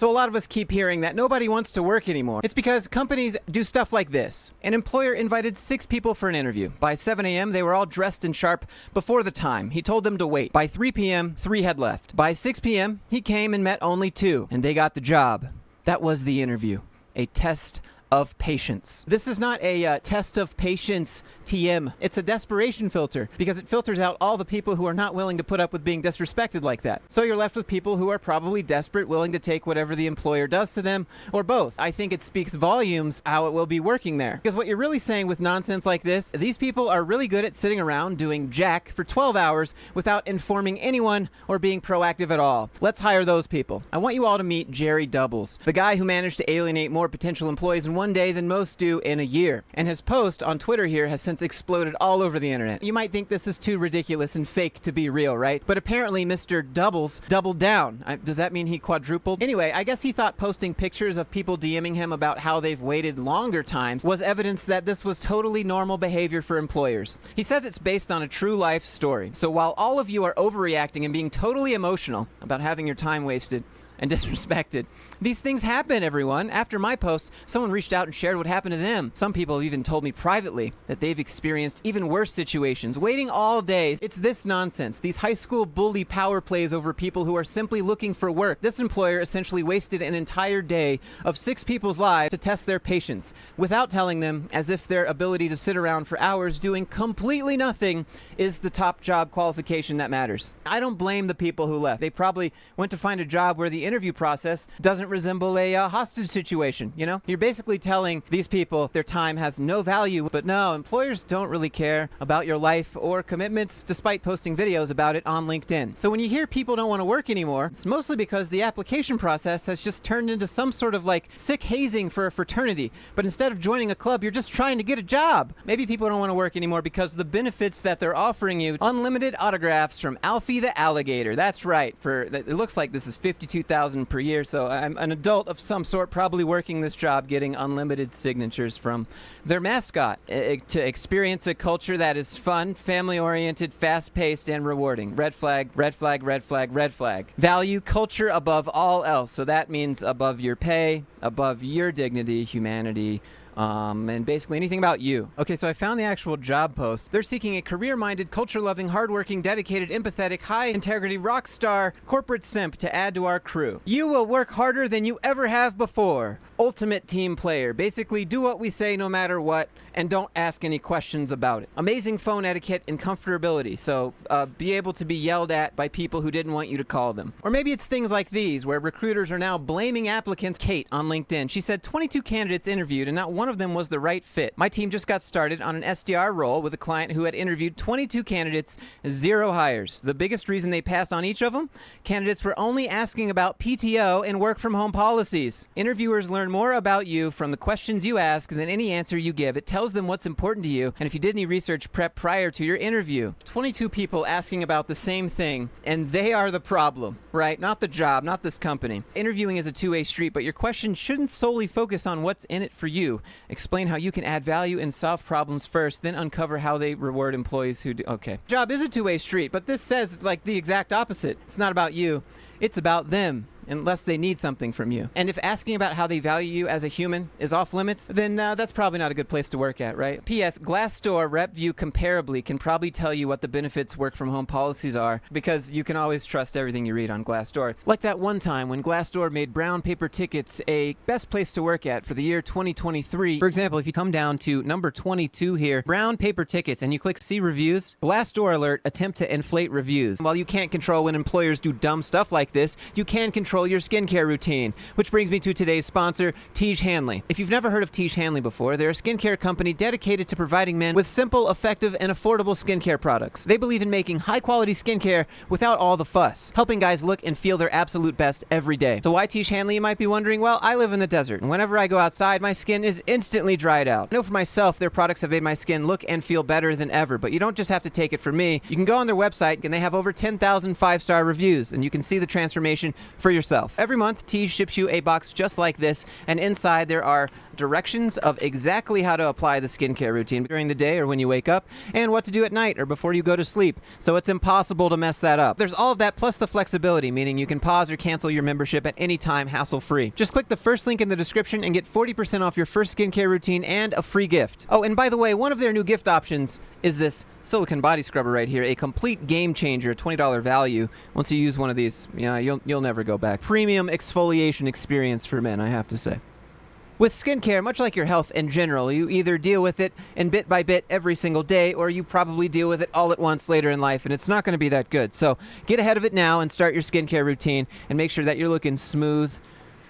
So a lot of us keep hearing that nobody wants to work anymore. It's because companies do stuff like this. An employer invited 6 people for an interview. By 7 a.m., they were all dressed and sharp before the time. He told them to wait. By 3 p.m., 3 had left. By 6 p.m., he came and met only 2, and they got the job. That was the interview. A test of patience. This is not a test of patience TM. It's a desperation filter because it filters out all the people who are not willing to put up with being disrespected like that. So you're left with people who are probably desperate, willing to take whatever the employer does to them, or both. I think it speaks volumes how it will be working there. Because what you're really saying with nonsense like this, these people are really good at sitting around doing jack for 12 hours without informing anyone or being proactive at all. Let's hire those people. I want you all to meet Jerry Doubles, the guy who managed to alienate more potential employees in one day than most do in a year. And his post on Twitter here has since exploded all over the internet. You might think this is too ridiculous and fake to be real, right? But apparently Mr. Doubles doubled down. Does that mean he quadrupled? Anyway, I guess he thought posting pictures of people DMing him about how they've waited longer times was evidence that this was totally normal behavior for employers. He says it's based on a true life story. So while all of you are overreacting and being totally emotional about having your time wasted and disrespected, these things happen, everyone. After my posts, someone reached out and shared what happened to them. Some people even told me privately that they've experienced even worse situations, waiting all day. It's this nonsense, these high school bully power plays over people who are simply looking for work. This employer essentially wasted an entire day of 6 people's lives to test their patience, without telling them as if their ability to sit around for hours doing completely nothing is the top job qualification that matters. I don't blame the people who left. They probably went to find a job where the interview process doesn't resemble a hostage situation, you know? You're basically telling these people their time has no value, but no, employers don't really care about your life or commitments despite posting videos about it on LinkedIn. So when you hear people don't want to work anymore, it's mostly because the application process has just turned into some sort of like sick hazing for a fraternity, but instead of joining a club, you're just trying to get a job. Maybe people don't want to work anymore because the benefits that they're offering you, unlimited autographs from Alfie the alligator. That's right. It looks like this is $52,000 per year, so I'm an adult of some sort probably working this job getting unlimited signatures from their mascot to experience a culture that is fun, family-oriented, fast-paced, and rewarding. Red flag, red flag, red flag, red flag. Value culture above all else, so that means above your pay, above your dignity, humanity, and basically anything about you. Okay, so I found the actual job post. They're seeking a career-minded, culture-loving, hardworking, dedicated, empathetic, high-integrity, rock star, corporate simp to add to our crew. You will work harder than you ever have before. Ultimate team player. Basically, do what we say no matter what, and don't ask any questions about it. Amazing phone etiquette and comfortability, so be able to be yelled at by people who didn't want you to call them. Or maybe it's things like these, where recruiters are now blaming applicants. Kate on LinkedIn, she said 22 candidates interviewed, and not one of them was the right fit. My team just got started on an SDR role with a client who had interviewed 22 candidates, 0 hires. The biggest reason they passed on each of them? Candidates were only asking about PTO and work from home policies. Interviewers learn more about you from the questions you ask than any answer you give. It tells them what's important to you, and if you did any research prep prior to your interview. 22 people asking about the same thing, and they are the problem, right? Not the job, not this company. Interviewing is a two-way street, but your question shouldn't solely focus on what's in it for you. Explain how you can add value and solve problems first, then uncover how they reward employees who do. Okay. Job is a two-way street, but this says like the exact opposite. It's not about you, it's about them. Unless they need something from you. And if asking about how they value you as a human is off limits, then that's probably not a good place to work at, right? P.S. Glassdoor RepView Comparably can probably tell you what the benefits work from home policies are, because you can always trust everything you read on Glassdoor. Like that one time when Glassdoor made brown paper tickets a best place to work at for the year 2023. For example, if you come down to number 22 here, brown paper tickets, and you click see reviews, Glassdoor alert, attempt to inflate reviews. While you can't control when employers do dumb stuff like this, you can control your skincare routine. Which brings me to today's sponsor, Tiege Hanley. If you've never heard of Tiege Hanley before, they're a skincare company dedicated to providing men with simple, effective, and affordable skincare products. They believe in making high-quality skincare without all the fuss, helping guys look and feel their absolute best every day. So why Tiege Hanley, you might be wondering? Well, I live in the desert, and whenever I go outside, my skin is instantly dried out. I know for myself, their products have made my skin look and feel better than ever, but you don't just have to take it from me. You can go on their website, and they have over 10,000 5-star reviews, and you can see the transformation for yourself. Every month, Tiege ships you a box just like this, and inside there are directions of exactly how to apply the skincare routine during the day or when you wake up, and what to do at night or before you go to sleep. So it's impossible to mess that up. There's all of that plus the flexibility, meaning you can pause or cancel your membership at any time hassle-free. Just click the first link in the description and get 40% off your first skincare routine and a free gift. Oh, and by the way, one of their new gift options is this silicone body scrubber right here, a complete game changer, $20 value. Once you use one of these, yeah, you'll never go back. Premium exfoliation experience for men, I have to say. With skincare, much like your health in general, you either deal with it and bit by bit every single day, or you probably deal with it all at once later in life, and it's not going to be that good. So get ahead of it now and start your skincare routine and make sure that you're looking smooth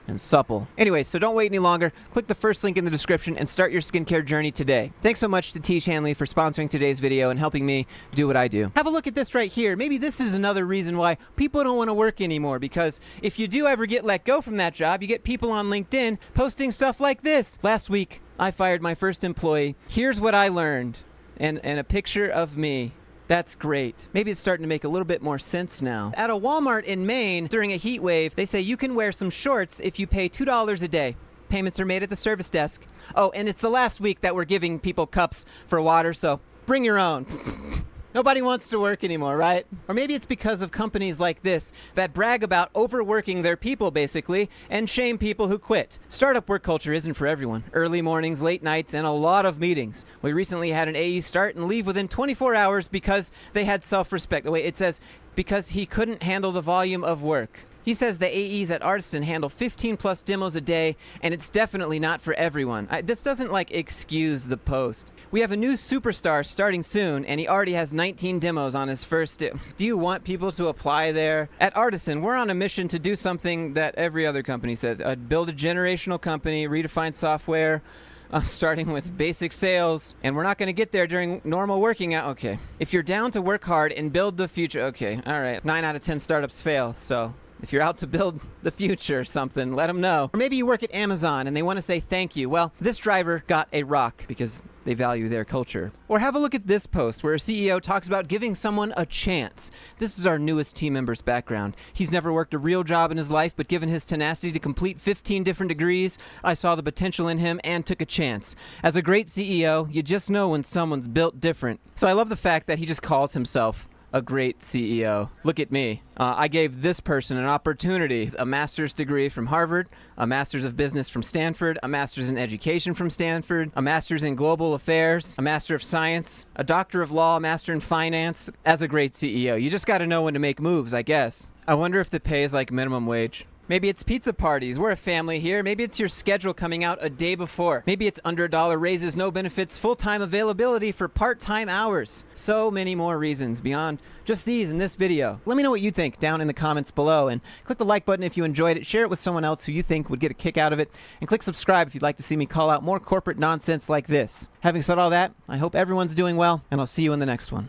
and supple. Anyway, so don't wait any longer. Click the first link in the description and start your skincare journey today. Thanks so much to Tish Hanley for sponsoring today's video and helping me do what I do. Have a look at this right here. Maybe this is another reason why people don't want to work anymore, because if you do ever get let go from that job, you get people on LinkedIn posting stuff like this. Last week, I fired my first employee. Here's what I learned. And a picture of me. That's great. Maybe it's starting to make a little bit more sense now. At a Walmart in Maine, during a heat wave, they say you can wear some shorts if you pay $2 a day. Payments are made at the service desk. Oh, and it's the last week that we're giving people cups for water, so bring your own. Nobody wants to work anymore, right? Or maybe it's because of companies like this that brag about overworking their people, basically, and shame people who quit. Startup work culture isn't for everyone. Early mornings, late nights, and a lot of meetings. We recently had an AE start and leave within 24 hours because they had self-respect. Wait, it says, because he couldn't handle the volume of work. He says the AEs at Artisan handle 15 plus demos a day, and it's definitely not for everyone. This doesn't excuse the post. We have a new superstar starting soon, and he already has 19 demos on his first Do you want people to apply there? At Artisan, we're on a mission to do something that every other company says. Build a generational company, redefine software, starting with basic sales, and we're not going to get there during normal working out. Okay. If you're down to work hard and build the future, okay, all right. 9 out of 10 startups fail, so if you're out to build the future or something, let them know. Or maybe you work at Amazon and they want to say thank you. Well, this driver got a rock because they value their culture. Or have a look at this post where a CEO talks about giving someone a chance. This is our newest team member's background. He's never worked a real job in his life, but given his tenacity to complete 15 different degrees, I saw the potential in him and took a chance. As a great CEO, you just know when someone's built different. So I love the fact that he just calls himself a great CEO. Look at me. I gave this person an opportunity. A master's degree from Harvard, a master's of business from Stanford, a master's in education from Stanford, a master's in global affairs, a master of science, a doctor of law, a master in finance. As a great CEO, you just got to know when to make moves, I guess. I wonder if the pay is like minimum wage. Maybe it's pizza parties. We're a family here. Maybe it's your schedule coming out a day before. Maybe it's under $1 raises, no benefits, full-time availability for part-time hours. So many more reasons beyond just these in this video. Let me know what you think down in the comments below, and click the like button if you enjoyed it. Share it with someone else who you think would get a kick out of it, and click subscribe if you'd like to see me call out more corporate nonsense like this. Having said all that, I hope everyone's doing well, and I'll see you in the next one.